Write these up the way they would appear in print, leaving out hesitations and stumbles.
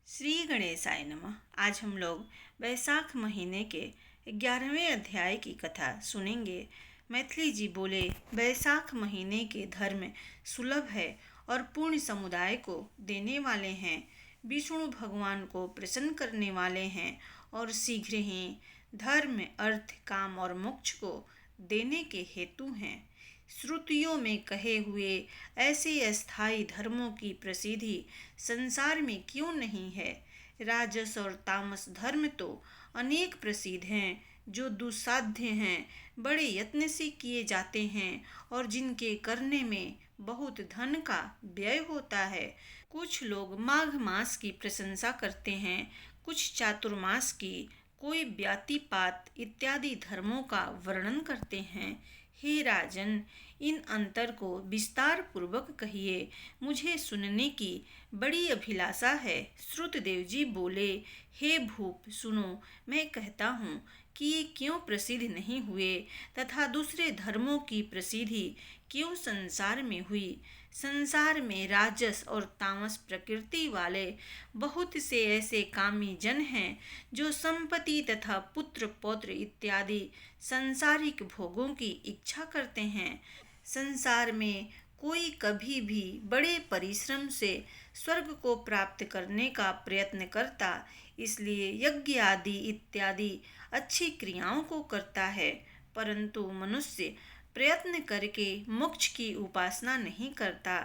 श्री गणेशाय नमः। आज हम लोग वैशाख महीने के 11वें अध्याय की कथा सुनेंगे। मैथिली जी बोले, वैशाख महीने के धर्म सुलभ है और पूर्ण समुदाय को देने वाले हैं, विष्णु भगवान को प्रसन्न करने वाले हैं और शीघ्र ही धर्म, अर्थ, काम और मोक्ष को देने के हेतु हैं। श्रुतियों में कहे हुए ऐसे अस्थायी धर्मों की प्रसिद्धि संसार में क्यों नहीं है। राजस और तामस धर्म तो अनेक प्रसिद्ध हैं, जो दुस्साध्य हैं, बड़े यत्न से किए जाते हैं और जिनके करने में बहुत धन का व्यय होता है। कुछ लोग माघ मास की प्रशंसा करते हैं, कुछ चातुर्मास की, कोई व्यातिपात इत्यादि धर्मों का वर्णन करते हैं। हे राजन, इन अंतर को विस्तार पूर्वक कहिए, मुझे सुनने की बड़ी अभिलाषा है। श्रुतदेव जी बोले, हे भूप सुनो, मैं कहता हूँ कि ये क्यों प्रसिद्ध नहीं हुए तथा दूसरे धर्मों की प्रसिद्धि क्यों संसार में हुई। संसार में राजस और तामस प्रकृति वाले बहुत से ऐसे कामी जन हैं, जो संपत्ति तथा पुत्र पौत्र इत्यादि सांसारिक भोगों की इच्छा करते हैं। संसार में कोई कभी भी बड़े परिश्रम से स्वर्ग को प्राप्त करने का प्रयत्न करता, इसलिए यज्ञ आदि इत्यादि अच्छी क्रियाओं को करता है, परंतु मनुष्य प्रयत्न करके मोक्ष की उपासना नहीं करता।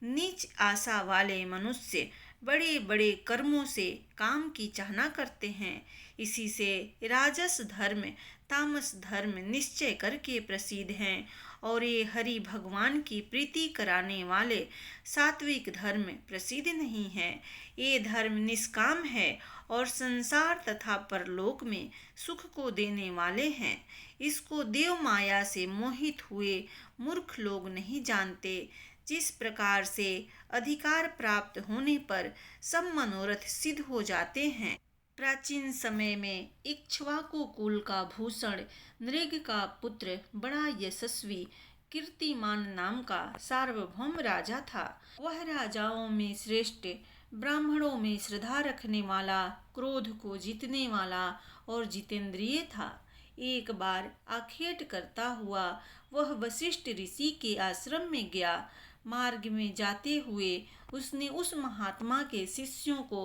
नीच आशा वाले मनुष्य बड़े बड़े कर्मों से काम की चाहना करते हैं। इसी से राजस धर्म, तामस धर्म निश्चय करके प्रसिद्ध हैं और ये हरि भगवान की प्रीति कराने वाले सात्विक धर्म प्रसिद्ध नहीं है। ये धर्म निष्काम है और संसार तथा परलोक में सुख को देने वाले हैं। इसको देव माया से मोहित हुए मूर्ख लोग नहीं जानते। जिस प्रकार से अधिकार प्राप्त होने पर सब मनोरथ सिद्ध हो जाते हैं। प्राचीन समय में इक्ष्वाकु कुल का भूषण नृग का पुत्र बड़ा यशस्वी कीर्तिमान नाम का सार्वभौम राजा था। वह राजाओं में श्रेष्ठ, ब्राह्मणों में श्रद्धा रखने वाला, क्रोध को जीतने वाला और जितेंद्रिय था। एक बार आखेट करता हुआ वह वशिष्ठ ऋषि के आश्रम में गया। मार्ग में जाते हुए उसने उस महात्मा के शिष्यों को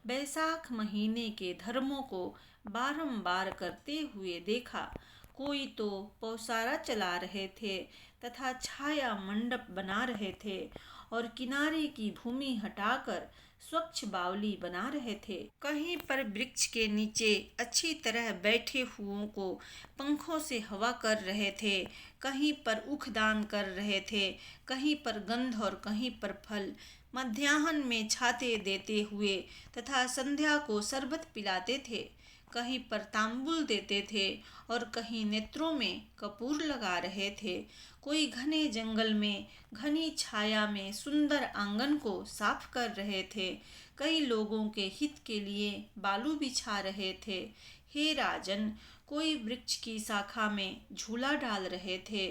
वैशाख महीने के धर्मों को बारंबार करते हुए देखा। कोई तो पौसारा चला रहे थे तथा छाया मंडप बना रहे थे और किनारे की भूमि हटाकर स्वच्छ बावली बना रहे थे। कहीं पर वृक्ष के नीचे अच्छी तरह बैठे हुओं को पंखों से हवा कर रहे थे, कहीं पर उखदान कर रहे थे, कहीं पर गंध और कहीं पर फल। मध्याह्न में छाते देते हुए तथा संध्या को शरबत पिलाते थे, कहीं पर तांबुल देते थे और कहीं नेत्रों में कपूर लगा रहे थे। कोई घने जंगल में घनी छाया में सुंदर आंगन को साफ कर रहे थे, कई लोगों के हित के लिए बालू बिछा रहे थे। हे राजन, कोई वृक्ष की शाखा में झूला डाल रहे थे।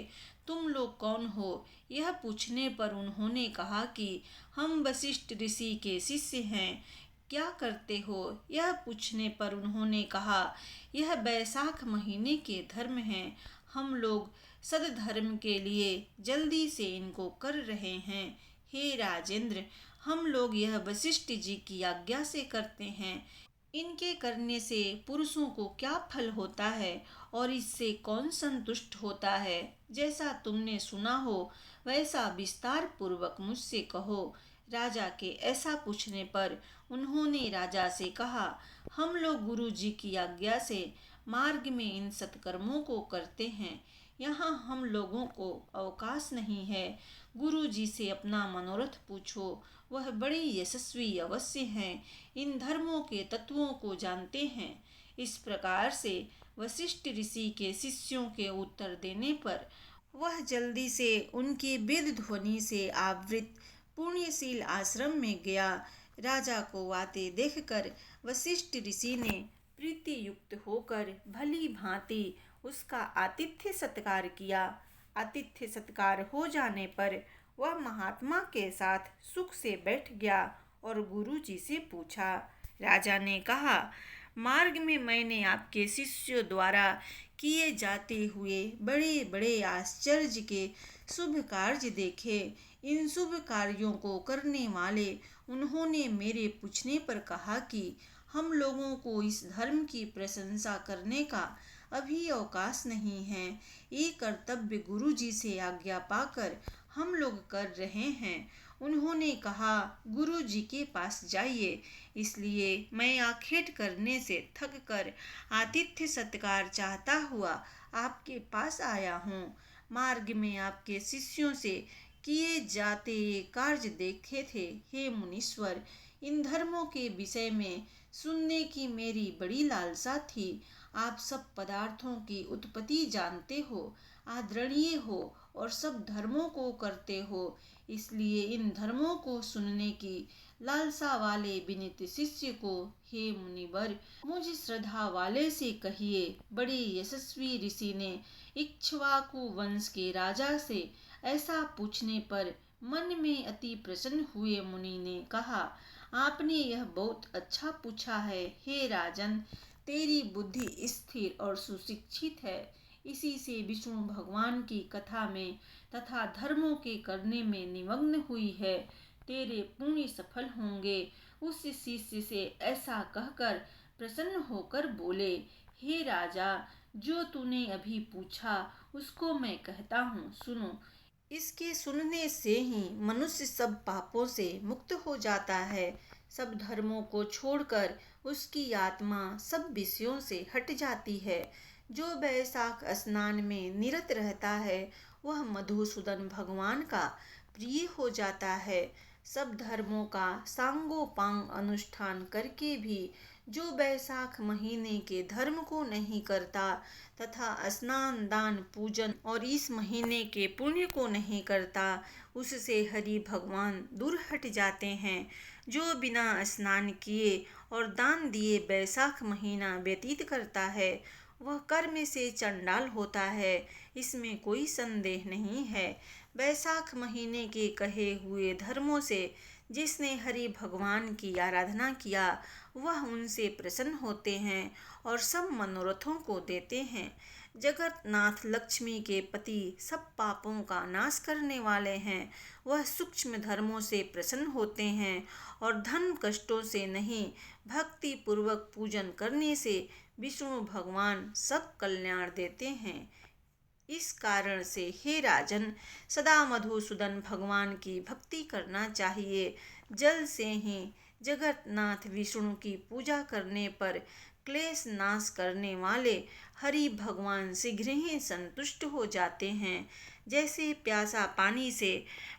तुम लोग कौन हो? यह पूछने पर उन्होंने कहा कि हम वशिष्ठ ऋषि के शिष्य हैं। क्या करते हो? यह पूछने पर उन्होंने कहा, यह वैशाख महीने के धर्म हैं। हम लोग सद्धर्म के लिए जल्दी से इनको कर रहे हैं। हे राजेंद्र, हम लोग यह वशिष्ठ जी की आज्ञा से करते हैं। इनके करने से पुरुषों को क्या फल होता है और इससे कौन संतुष्ट होता है? जैसा तुमने सुना हो वैसा विस्तार पूर्वक मुझसे कहो। राजा के ऐसा पूछने पर उन्होंने राजा से कहा, हम लोग गुरु जी की आज्ञा से मार्ग में इन सत्कर्मों को करते हैं। यहाँ हम लोगों को अवकाश नहीं है। गुरु जी से अपना मनोरथ पूछो, वह बड़े यशस्वी अवश्य हैं, इन धर्मों के तत्वों को जानते हैं। इस प्रकार से वशिष्ठ ऋषि के शिष्यों के उत्तर देने पर वह जल्दी से उनकी वेद ध्वनि से आवृत पुण्यशील आश्रम में गया। राजा को आते देखकर वशिष्ठ ऋषि ने प्रीति युक्त होकर भली भांति उसका आतिथ्य सत्कार किया। आतिथ्य सत्कार हो जाने पर वह महात्मा के साथ सुख से बैठ गया और गुरु जी से पूछा, राजा ने कहा, मार्ग में मैंने आपके शिष्यों द्वारा किए जाते हुए बड़े बड़े आश्चर्य के शुभ कार्य देखे। इन शुभ कार्यों को करने वाले उन्होंने मेरे पूछने पर कहा कि हम लोगों को इस धर्म की प्रशंसा करने का अभी अवकाश नहीं है। ये कर्तव्य गुरु जी से आज्ञा पाकर हम लोग कर रहे हैं। उन्होंने कहा, गुरु जी के पास जाइए। इसलिए मैं आखेट करने से थक कर आतिथ्य सत्कार चाहता हुआ आपके पास आया हूँ। मार्ग में आपके शिष्यों से किए जाते ये कार्य देखे थे। हे मुनीश्वर, इन धर्मों के विषय में सुनने की मेरी बड़ी लालसा थी। आप सब पदार्थों की उत्पत्ति जानते हो, आदरणीय हो और सब धर्मों को करते हो। इसलिए इन धर्मों को सुनने की लालसा वाले विनीत शिष्य को हे मुनिवर, मुझ श्रद्धा वाले से कहिए। बड़े यशस्वी ऋषि ने इक्ष्वाकु वंश के राजा से ऐसा पूछने पर मन में अति प्रसन्न हुए। मुनि ने कहा, आपने यह बहुत अच्छा पूछा है। हे राजन, तेरी बुद्धि स्थिर और सुशिक्षित है। इसी से विष्णु भगवान की कथा में तथा धर्मों के करने में निमग्न हुई है। तेरे पुण्य सफल होंगे। उस शिष्य से ऐसा कहकर प्रसन्न होकर बोले, हे राजा, जो तूने अभी पूछा उसको मैं कहता हूँ, सुनो। इसके सुनने से ही मनुष्य सब पापों से मुक्त हो जाता है। सब धर्मों को छोड़कर उसकी आत्मा सब विषयों से हट जाती है। जो बैसाख स्नान में निरत रहता है वह मधुसूदन भगवान का प्रिय हो जाता है। सब धर्मों का सांगोपांग अनुष्ठान करके भी जो बैसाख महीने के धर्म को नहीं करता तथा स्नान दान पूजन और इस महीने के पुण्य को नहीं करता, उससे हरि भगवान दूर हट जाते हैं। जो बिना स्नान किए और दान दिए बैसाख महीना व्यतीत करता है वह कर्म से चंडाल होता है, इसमें कोई संदेह नहीं है। बैसाख महीने के कहे हुए धर्मों से जिसने हरि भगवान की आराधना किया वह उनसे प्रसन्न होते हैं और सब मनोरथों को देते हैं। जगन्नाथ लक्ष्मी के पति सब पापों का नाश करने वाले हैं। वह सूक्ष्म धर्मों से प्रसन्न होते हैं और धन कष्टों से नहीं, भक्ति पूर्वक पूजन करने से विष्णु भगवान सब कल्याण देते हैं। इस कारण से हे राजन, सदा मधुसूदन भगवान की भक्ति करना चाहिए। जल से ही जगन्नाथ विष्णु की पूजा करने पर क्लेश नाश करने वाले हरि भगवान शीघ्र ही संतुष्ट हो जाते हैं। जैसे प्यासा पानी से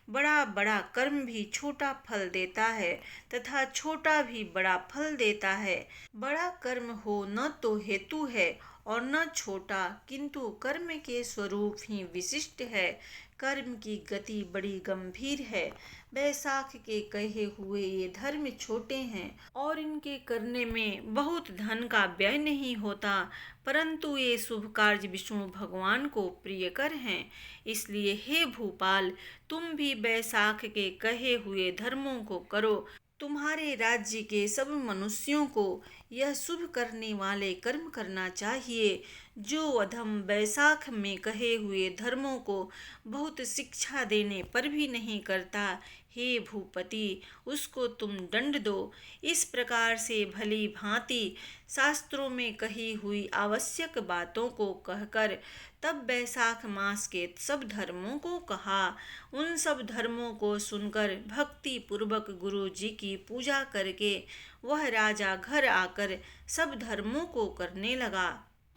बड़ा बड़ा कर्म भी छोटा फल देता है तथा छोटा भी बड़ा फल देता है। बड़ा कर्म हो न तो हेतु है और न छोटा, किंतु कर्म के स्वरूप ही विशिष्ट है। कर्म की गति बड़ी गंभीर है। बैसाख के कहे हुए ये धर्म छोटे हैं और इनके करने में बहुत धन का व्यय नहीं होता, परंतु ये शुभ कार्य विष्णु भगवान को प्रियकर हैं। इसलिए हे भूपाल, तुम भी बैसाख के कहे हुए धर्मों को करो। तुम्हारे राज्य के सब मनुष्यों को यह शुभ करने वाले कर्म करना चाहिए। जो अधम बैसाख में कहे हुए धर्मों को बहुत शिक्षा देने पर भी नहीं करता, हे भूपति, उसको तुम दंड दो। इस प्रकार से भली भांति शास्त्रों में कही हुई आवश्यक बातों को कहकर तब बैसाख मास के सब धर्मों को कहा। उन सब धर्मों को सुनकर भक्ति पूर्वक गुरु जी की पूजा करके वह राजा घर आकर सब धर्मों को करने लगा।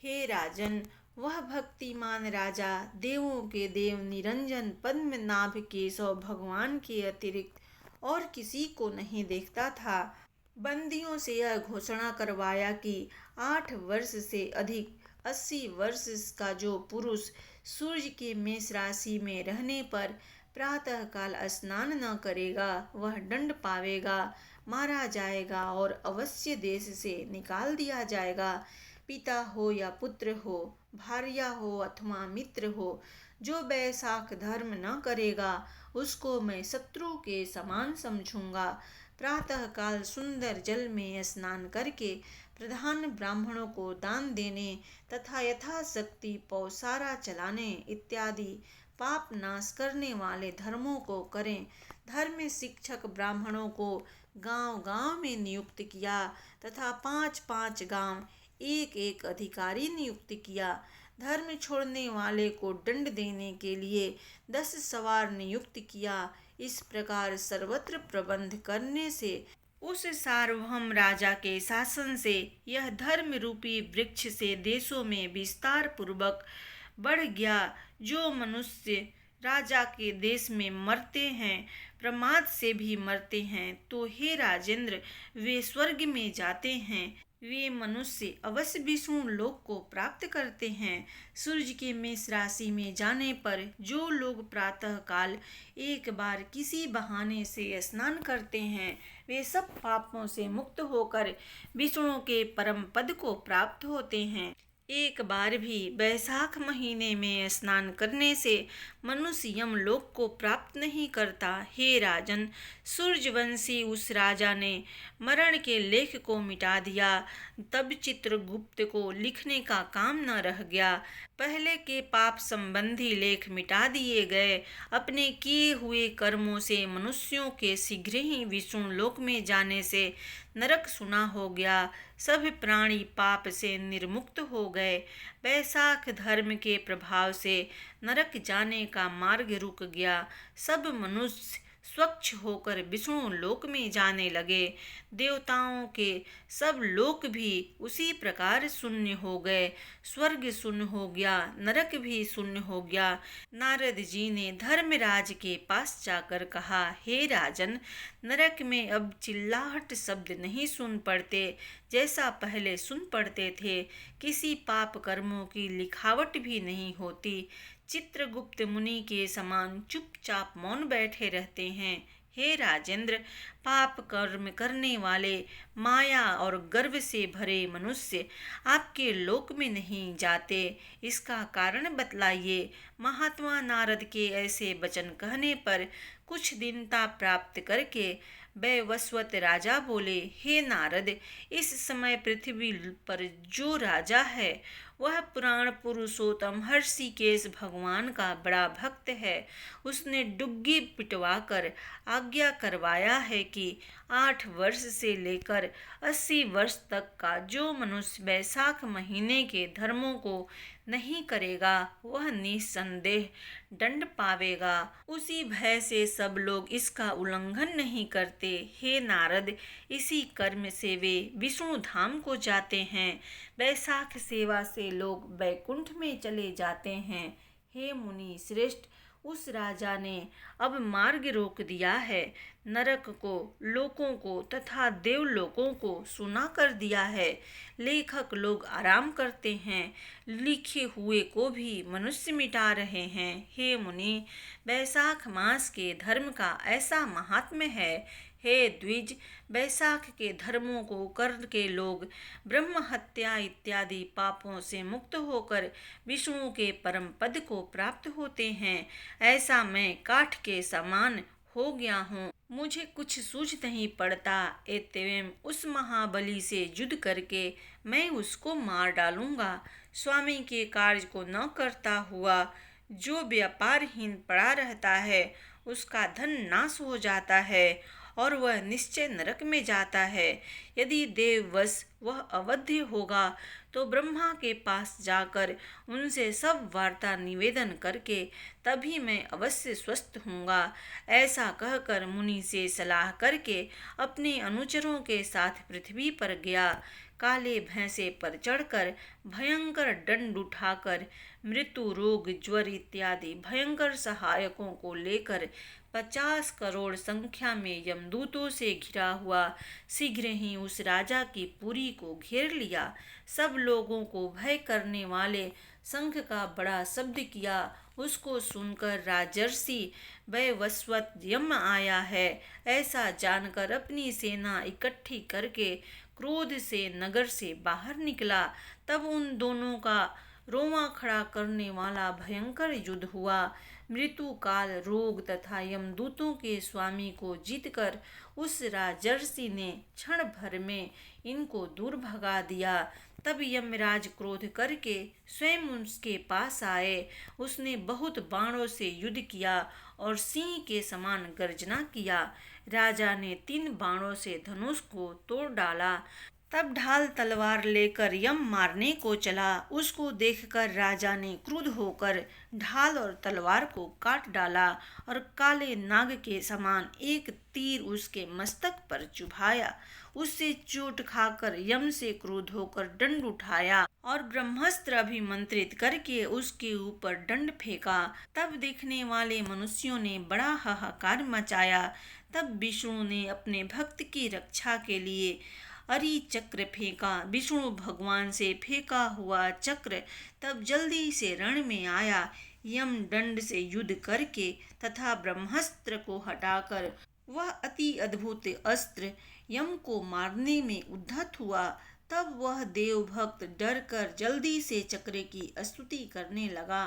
हे राजन, वह भक्तिमान राजा देवों के देव निरंजन पद्मनाभ केशव भगवान के अतिरिक्त और किसी को नहीं देखता था। बंदियों से यह घोषणा करवाया कि 8 वर्ष से अधिक 80 वर्ष का जो पुरुष सूर्य के मेष राशि में रहने पर प्रातःकाल स्नान न करेगा वह दंड पावेगा, मारा जाएगा और अवश्य देश से निकाल दिया जाएगा। पिता हो या पुत्र हो, भार्या हो अथवा मित्र हो, जो बैसाख धर्म न करेगा उसको मैं शत्रु के समान समझूंगा। प्रातःकाल सुंदर जल में स्नान करके प्रधान ब्राह्मणों को दान देने तथा यथाशक्ति पौसारा चलाने इत्यादि पाप नाश करने वाले धर्मों को करें। धर्म शिक्षक ब्राह्मणों को गांव-गांव में नियुक्त किया तथा 5-5 गांव एक एक अधिकारी नियुक्त किया। धर्म छोड़ने वाले को दंड देने के लिए 10 सवार नियुक्त किया। इस प्रकार सर्वत्र प्रबंध करने से उस सार्वभौम राजा के शासन से यह धर्म रूपी वृक्ष से देशों में विस्तार पूर्वक बढ़ गया। जो मनुष्य राजा के देश में मरते हैं, प्रमाद से भी मरते हैं, तो हे राजेंद्र वे स्वर्ग में जाते हैं। वे मनुष्य अवश्य विष्णु लोक को प्राप्त करते हैं। सूर्य के मेष राशि में जाने पर जो लोग प्रातः काल एक बार किसी बहाने से स्नान करते हैं, वे सब पापों से मुक्त होकर विष्णु के परम पद को प्राप्त होते हैं। एक बार भी वैशाख महीने में स्नान करने से मनुष्य यमलोक को प्राप्त नहीं करता। हे राजन, सूर्यवंशी उस राजा ने मरण के लेख को मिटा दिया। तब चित्रगुप्त को लिखने का काम न रह गया। पहले के पाप संबंधी लेख मिटा दिए गए। अपने किए हुए कर्मों से मनुष्यों के शीघ्र ही विष्णु लोक में जाने से नरक सुना हो गया। सभी प्राणी पाप से निर्मुक्त हो गए। वैशाख धर्म के प्रभाव से नरक जाने का मार्ग रुक गया। सब मनुष्य स्वच्छ होकर विष्णु लोक में जाने लगे। देवताओं के सब लोक भी उसी प्रकार शून्य हो गए। स्वर्ग शून्य हो गया, नरक भी शून्य हो गया। नारद जी ने धर्मराज के पास जाकर कहा, हे राजन, नरक में अब चिल्लाहट शब्द नहीं सुन पड़ते जैसा पहले सुन पड़ते थे। किसी पाप कर्मों की लिखावट भी नहीं होती। चित्रगुप्त मुनि के समान चुपचाप मौन बैठे रहते हैं। हे राजेंद्र, पाप कर्म करने वाले माया और गर्व से भरे मनुष्य आपके लोक में नहीं जाते। इसका कारण बतलाइए। महात्मा नारद के ऐसे वचन कहने पर कुछ दीनता प्राप्त करके वैवस्वत राजा बोले, हे नारद, इस समय पृथ्वी पर जो राजा है वह पुराण पुरुषोत्तम हर्षिकेश भगवान का बड़ा भक्त है। उसने डुग्गी पिटवाकर आज्ञा करवाया है कि 8 वर्ष से लेकर 80 वर्ष तक का जो मनुष्य वैशाख महीने के धर्मों को नहीं करेगा वह निसंदेह दंड पावेगा। उसी भय से सब लोग इसका उल्लंघन नहीं करते। हे नारद, इसी कर्म से वे विष्णु धाम को जाते हैं। वैशाख सेवा से लोग वैकुंठ में चले जाते हैं। हे मुनि श्रेष्ठ, उस राजा ने अब मार्ग रोक दिया है। नरक को, लोकों को तथा देवलोकों को सुना कर दिया है। लेखक लोग आराम करते हैं, लिखे हुए को भी मनुष्य मिटा रहे हैं। हे मुनि, वैशाख मास के धर्म का ऐसा महात्म्य है। हे द्विज, वैशाख के धर्मों को करके लोग ब्रह्म हत्या इत्यादि पापों से मुक्त होकर विष्णु के परम पद को प्राप्त होते हैं। ऐसा मैं काठ के समान हो गया हूँ। मुझे कुछ सूझ नहीं पड़ता। एवं उस महाबली से युद्ध करके मैं उसको मार डालूंगा। स्वामी के कार्य को न करता हुआ जो व्यापारहीन पड़ा रहता है उसका धन नाश हो जाता है और वह निश्चय नरक में जाता है। यदि देववश वह अवध्य होगा तो ब्रह्मा के पास जाकर उनसे सब वार्ता निवेदन करके तभी मैं अवश्य स्वस्थ होऊंगा। ऐसा कहकर मुनि से सलाह करके अपने अनुचरों के साथ पृथ्वी पर गया। काले भैंसे पर चढ़कर भयंकर दंड उठाकर मृत्यु, रोग, ज्वर इत्यादि भयंकर सहायकों को लेकर 50 करोड़ संख्या में यमदूतों से घिरा हुआ शीघ्र ही उस राजा की पुरी को घेर लिया। सब लोगों को भय करने वाले शंख का बड़ा शब्द किया। उसको सुनकर राजर्षि वैवस्वत यम आया है ऐसा जानकर अपनी सेना इकट्ठी करके क्रोध से नगर से बाहर निकला। तब उन दोनों का रोवां खड़ा करने वाला भयंकर युद्ध हुआ। मृत्यु काल रोग तथा यमदूतों के स्वामी को जीतकर उस राजर्षि ने क्षण भर में इनको दूर भगा दिया। तब यमराज क्रोध करके स्वयं उसके पास आए। उसने बहुत बाणों से युद्ध किया और सिंह के समान गर्जना किया। राजा ने 3 बाणों से धनुष को तोड़ डाला। तब ढाल तलवार लेकर यम मारने को चला। उसको देखकर राजा ने क्रुद्ध होकर ढाल और तलवार को काट डाला और काले नाग के समान एक तीर उसके मस्तक पर चुभाया। उससे चोट खाकर यम से क्रुद्ध होकर दंड उठाया और ब्रह्मास्त्र अभिमंत्रित करके उसके ऊपर दंड फेंका। तब देखने वाले मनुष्यों ने बड़ा हाहाकार मचाया। तब विष्णु ने अपने भक्त की रक्षा के लिए अरि चक्र फेंका। विष्णु भगवान से फेंका हुआ चक्र तब जल्दी से रण में आया। यम दंड से युद्ध करके तथा ब्रह्मास्त्र को हटाकर वह अति अद्भुत अस्त्र यम को मारने में उद्धत हुआ। तब वह देव भक्त डर कर जल्दी से चक्र की स्तुति करने लगा।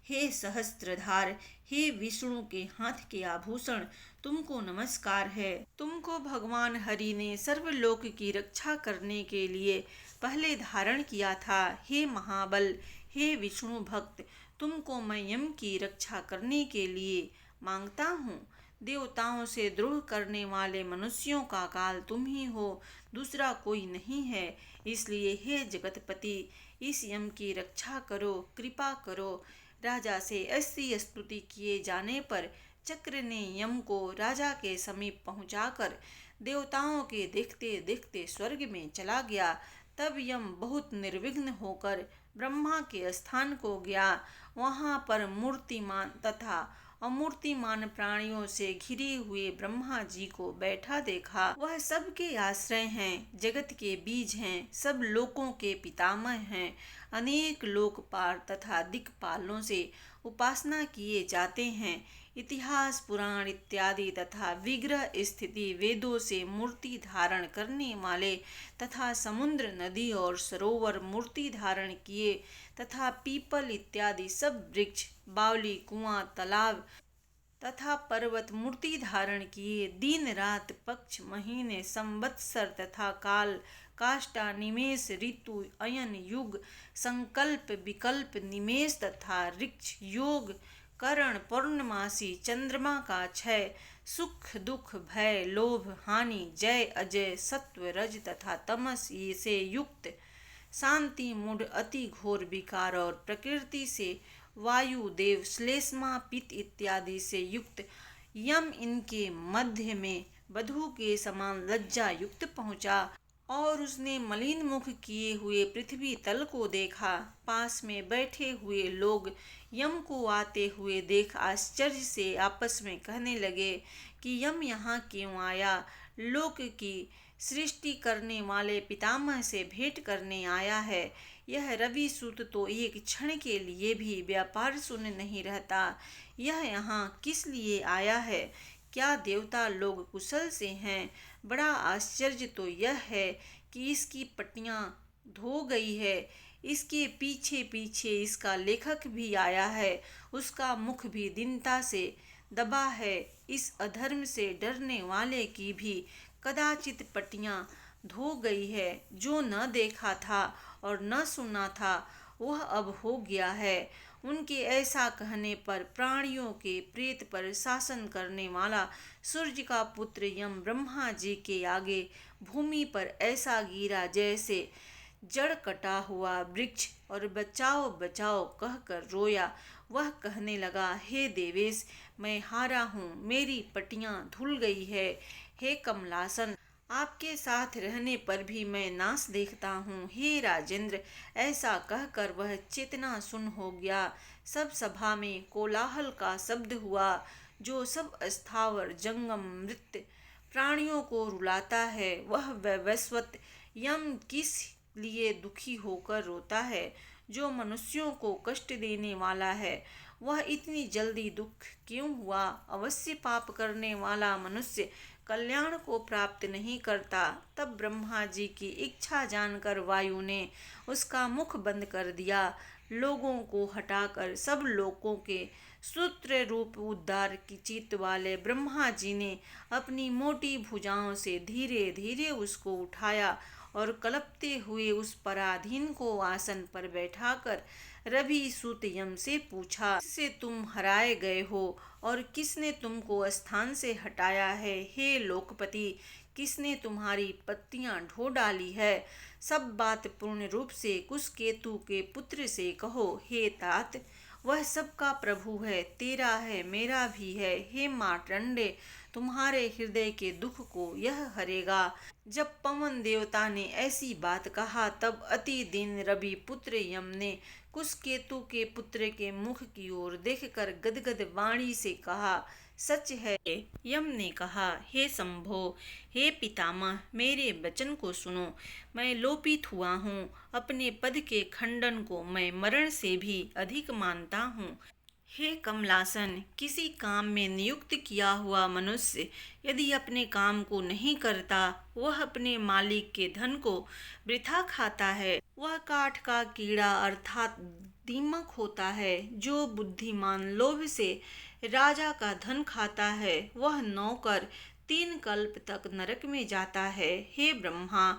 हे सहस्त्रधार, हे विष्णु के हाथ के आभूषण, तुमको नमस्कार है। तुमको भगवान हरि ने सर्वलोक की रक्षा करने के लिए पहले धारण किया था। हे महाबल, हे विष्णु भक्त, तुमको मैं यम की रक्षा करने के लिए मांगता हूँ। देवताओं से द्रोह करने वाले मनुष्यों का काल तुम ही हो, दूसरा कोई नहीं है। इसलिए हे जगतपति, इस यम की रक्षा करो, कृपा करो। राजा से ऐसी स्तुति किए जाने पर चक्र ने यम को राजा के समीप पहुंचाकर देवताओं के देखते देखते स्वर्ग में चला गया। तब यम बहुत निर्विघ्न होकर ब्रह्मा के स्थान को गया। वहां पर मूर्तिमान तथा अमूर्तिमान प्राणियों से घिरे हुए ब्रह्मा जी को बैठा देखा। वह सबके आश्रय हैं, जगत के बीज हैं, सब लोकों के पितामह हैं। अनेक लोकपाल तथा दिक्पालों से उपासना किए जाते हैं। इतिहास, पुराण इत्यादि तथा विग्रह स्थिति वेदों से मूर्ति धारण करने वाले तथा समुद्र, नदी और सरोवर मूर्ति धारण किए तथा पीपल इत्यादि सब वृक्ष, बावली, कुआं, तालाब तथा पर्वत मूर्ति धारण किए। दिन रात, पक्ष, महीने, संवत्सर तथा काल, काष्ठा, निमेष, ऋतु, अयन, युग, संकल्प, विकल्प, निमेष तथा ऋक्ष, योग, करण, पूर्णमासी, चंद्रमा का क्षय, सुख दुख, भय, लोभ, हानि, जय अजय, सत्व, रज तथा तमस ये से युक्त, शांति, मूढ़, अति घोर विकार और प्रकृति से वायु, देव, श्लेष्मा, पित्त इत्यादि से युक्त यम इनके मध्य में बधू के समान लज्जा युक्त पहुँचा और उसने मलिन मुख किए हुए पृथ्वी तल को देखा। पास में बैठे हुए लोग यम को आते हुए देख आश्चर्य से आपस में कहने लगे कि यम यहाँ क्यों आया? लोक की सृष्टि करने वाले पितामह से भेंट करने आया है। यह रवि सूत तो एक क्षण के लिए भी व्यापार सुन नहीं रहता। यह यहाँ किस लिए आया है? क्या देवता लोग कुशल से हैं? बड़ा आश्चर्य तो यह है कि इसकी पट्टियाँ धो गई है। इसके पीछे पीछे इसका लेखक भी आया है। उसका मुख भी दीनता से दबा है। इस अधर्म से डरने वाले की भी कदाचित पट्टियाँ धो गई है। जो न देखा था और न सुना था वह अब हो गया है। उनके ऐसा कहने पर प्राणियों के प्रेत पर शासन करने वाला सूर्य का पुत्र यम ब्रह्मा जी के आगे भूमि पर ऐसा गिरा जैसे जड़ कटा हुआ वृक्ष और बचाओ बचाओ कहकर रोया। वह कहने लगा, हे देवेश, मैं हारा हूँ, मेरी पट्टियाँ धुल गई है। हे कमलासन, आपके साथ रहने पर भी मैं नाश देखता हूँ। हे राजेंद्र, ऐसा कहकर वह चेतना शून्य हो गया। सब सभा में कोलाहल का शब्द हुआ, जो सब स्थावर जंगम मृत प्राणियों को रुलाता है। वह वैवस्वत यम किस लिए दुखी होकर रोता है, जो मनुष्यों को कष्ट देने वाला है? वह इतनी जल्दी दुख क्यों हुआ? अवश्य पाप करने वाला मनुष्य कल्याण को प्राप्त नहीं करता। तब ब्रह्मा जी की इच्छा जानकर वायु ने उसका मुख बंद कर दिया। लोगों को हटाकर सब लोगों के सूत्र रूप उद्धार की चित्त वाले ब्रह्मा जी ने अपनी मोटी भुजाओं से धीरे धीरे उसको उठाया और कलपते हुए उस पराधीन को आसन पर बैठाकर रवि सूत यम से पूछा, किससे तुम हराए गए हो और किसने तुमको स्थान से हटाया है? हे लोकपति, किसने तुम्हारी पत्तियां ढो डाली है? सब बात पूर्ण रूप से कुशकेतु के पुत्र से कहो। हे तात, वह सबका प्रभु है, तेरा है, मेरा भी है। हे मार्तंडे, तुम्हारे हृदय के दुख को यह हरेगा। जब पवन देवता ने ऐसी बात कहा तब अति दीन रवि पुत्र यम ने कुशकेतु के पुत्र के मुख की ओर देखकर गदगद वाणी से कहा, सच है। यम ने कहा, हे शंभो, हे पितामह, मेरे वचन को सुनो। मैं लोपित हुआ हूँ। अपने पद के खंडन को मैं मरण से भी अधिक मानता हूँ। हे कमलासन, किसी काम में नियुक्त किया हुआ मनुष्य यदि अपने काम को नहीं करता, वह अपने मालिक के धन को वृथा खाता है। वह काठ का कीड़ा अर्थात दीमक होता है। जो बुद्धिमान लोभ से राजा का धन खाता है, वह नौकर 3 कल्प तक नरक में जाता है। हे ब्रह्मा,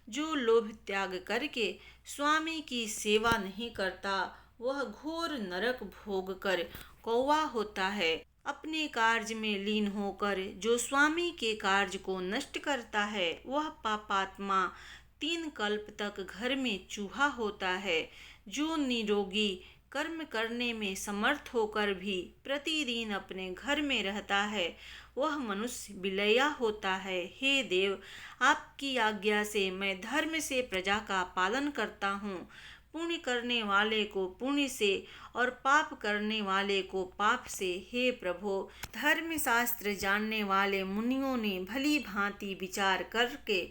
जो लोभ त्याग करके स्वामी की सेवा नहीं करता, वह घोर नरक भोग कर कौवा होता है। अपने कार्य में लीन होकर जो स्वामी के कार्य को नष्ट करता है, वह पापात्मा 3 कल्प तक घर में चूहा होता है। जो निरोगी कर्म करने में समर्थ होकर भी प्रतिदिन अपने घर में रहता है, वह मनुष्य बिलैया होता है। हे देव, आपकी आज्ञा से मैं धर्म से प्रजा का पालन करता हूँ। पुण्य करने वाले को पुण्य से और पाप करने वाले को पाप से। हे प्रभो, धर्म शास्त्र जानने वाले मुनियों ने भली भांति विचार करके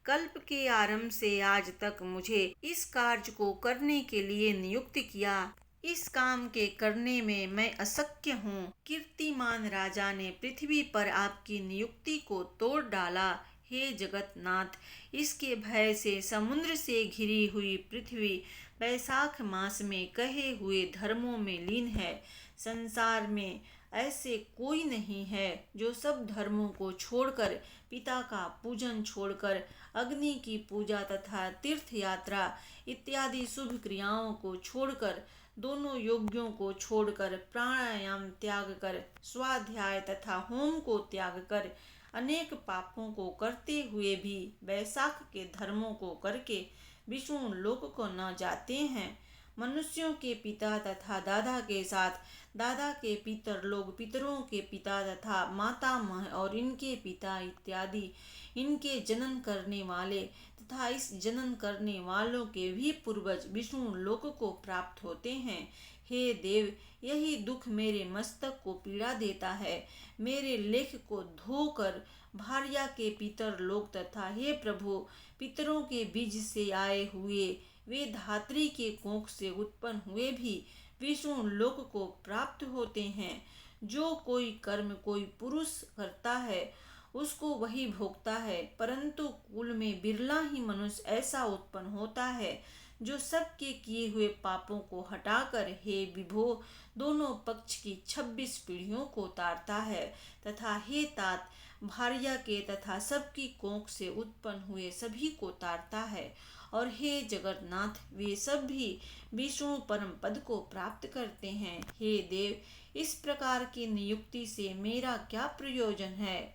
कल्प के आरंभ से आज तक मुझे इस कार्य को करने के लिए नियुक्त किया। इस काम के करने में मैं अशक्य हूँ। कीर्तिमान राजा ने पृथ्वी पर आपकी नियुक्ति को तोड़ डाला। हे जगतनाथ, इसके भय से समुद्र से घिरी हुई पृथ्वी वैशाख मास में कहे हुए धर्मों में लीन है। संसार में ऐसे कोई नहीं है जो सब धर्मों को छोड़कर, पिता का पूजन छोड़कर, अग्नि की पूजा तथा तीर्थ यात्रा इत्यादि शुभ क्रियाओं को छोड़कर, दोनों योग्यों को छोड़कर, प्राणायाम त्याग कर, स्वाध्याय तथा होम को त्याग कर, अनेक पापों को करते हुए भी वैशाख के धर्मों को करके विष्णु लोक को न जाते हैं। मनुष्यों के पिता तथा दादा के साथ दादा के पितर लोग, पितरों के पिता तथा मातामह और इनके पिता इत्यादि इनके जनन करने वाले तथा इस जनन करने वालों के भी पूर्वज विष्णु लोक को प्राप्त होते हैं। हे देव, यही दुख मेरे मस्तक को पीड़ा देता है। मेरे लेख को धोकर भार्या के पितर लोग तथा हे प्रभु, पितरों के बीज से आए हुए वे धात्री के कोख से उत्पन्न हुए भी विष्णु लोक को प्राप्त होते हैं। जो कोई कर्म कोई पुरुष करता है, उसको वही भोगता है, परंतु कुल में बिरला ही मनुष्य ऐसा उत्पन्न होता है जो सबके किए हुए पापों को हटाकर, हे विभो, दोनों पक्ष की 26 पीढ़ियों को तारता है तथा हे तात, भार्या के तथा सबकी कोख से उत्पन्न हुए सभी को तारता है। और हे जगन्नाथ, वे सब भी विष्णु परम पद को प्राप्त करते हैं। हे देव, इस प्रकार की नियुक्ति से मेरा क्या प्रयोजन है?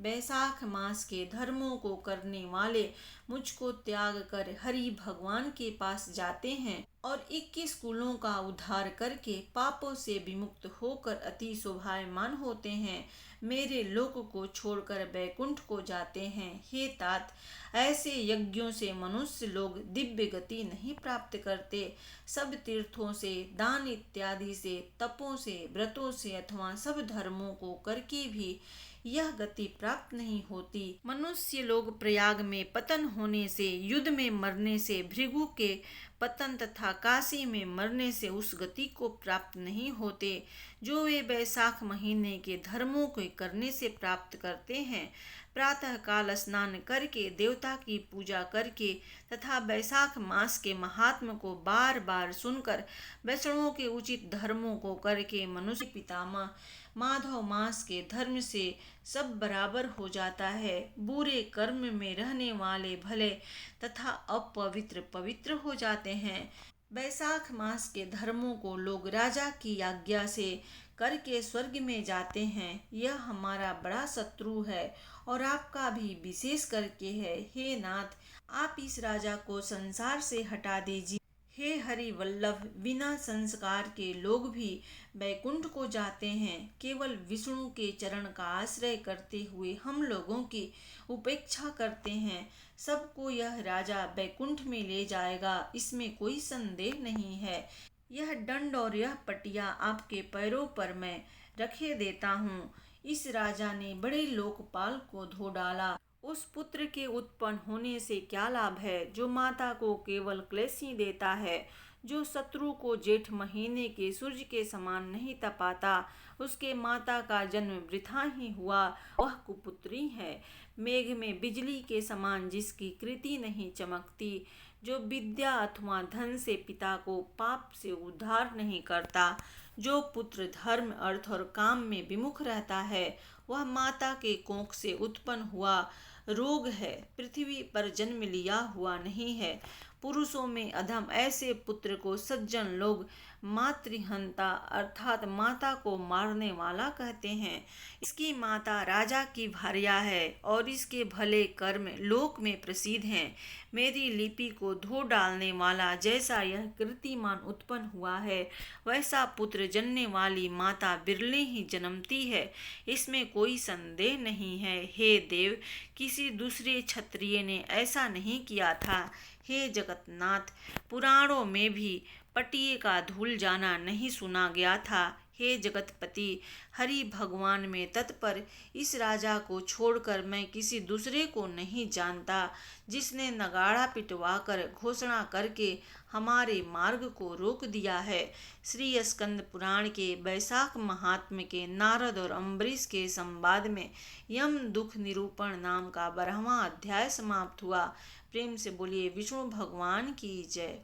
वैशाख मास के धर्मों को करने वाले मुझको त्याग कर हरि भगवान के पास जाते हैं और 21 कुलों का उद्धार करके पापों से विमुक्त होकर अति शोभायमान होते हैं। मेरे लोक को छोड़कर वैकुंठ को जाते हैं। हे तात, ऐसे यज्ञों से मनुष्य लोग दिव्य गति नहीं प्राप्त करते। सब तीर्थों से, दान इत्यादि से, तपों से, व्रतों से अथवा सब धर्मों को करके भी यह गति प्राप्त नहीं होती। मनुष्य लोग प्रयाग में पतन होने से, युद्ध में मरने से, भृगु के पतन तथा काशी में मरने से उस गति को प्राप्त नहीं होते जो वे बैसाख महीने के धर्मों को करने से प्राप्त करते हैं। प्रातः काल स्नान करके, देवता की पूजा करके तथा बैसाख मास के महात्म को बार बार सुनकर, वैष्णवों के उचित धर्मों को करके मनुष्य पितामह माधव मास के धर्म से सब बराबर हो जाता है। बुरे कर्म में रहने वाले भले तथा अपवित्र पवित्र हो जाते हैं। बैसाख मास के धर्मों को लोग राजा की आज्ञा से करके स्वर्ग में जाते हैं। यह हमारा बड़ा शत्रु है और आपका भी विशेष करके है। हे नाथ, आप इस राजा को संसार से हटा दीजिए। हे हरि वल्लभ, बिना संस्कार के लोग भी बैकुंठ को जाते हैं। केवल विष्णु के चरण का आश्रय करते हुए हम लोगों की उपेक्षा करते हैं। सबको यह राजा बैकुंठ में ले जाएगा, इसमें कोई संदेह नहीं है। यह दंड और यह पटिया आपके पैरों पर मैं रखे देता हूँ। इस राजा ने बड़े लोकपाल को धो डाला। उस पुत्र के उत्पन्न होने से क्या लाभ है जो माता को केवल क्लेश ही देता है। जो शत्रु को जेठ महीने के सूर्य के समान नहीं तपाता, उसके माता का जन्म वृथा ही हुआ, वह कुपुत्री है। मेघ में बिजली के समान जिसकी कृति नहीं चमकती, जो विद्या अथवा धन से पिता को पाप से उद्धार नहीं करता, जो पुत्र धर्म अर्थ और काम में विमुख रहता है, वह माता के कोख से उत्पन्न हुआ रोग है, पृथ्वी पर जन्म लिया हुआ नहीं है। पुरुषों में अधम ऐसे पुत्र को सज्जन लोग मातृहंता अर्थात माता को मारने वाला कहते हैं। इसकी माता राजा की भार्या है और इसके भले कर्म लोक में प्रसिद्ध हैं। मेरी लिपि को धो डालने वाला जैसा यह कीर्तिमान उत्पन्न हुआ है, वैसा पुत्र जनने वाली माता बिरले ही जन्मती है, इसमें कोई संदेह नहीं है। हे देव, किसी दूसरे क्षत्रिय ने ऐसा नहीं किया था। हे जगन्नाथ, पुराणों में भी पटिये का धुल जाना नहीं सुना गया था। हे जगतपति, हरि भगवान में तत्पर इस राजा को छोड़कर मैं किसी दूसरे को नहीं जानता, जिसने नगाड़ा पिटवाकर घोषणा करके हमारे मार्ग को रोक दिया है। श्री स्कंद पुराण के बैसाख महात्म्य के नारद और अम्बरीश के संवाद में यम दुख निरूपण नाम का 12वां अध्याय समाप्त हुआ। प्रेम से बोलिए विष्णु भगवान की जय।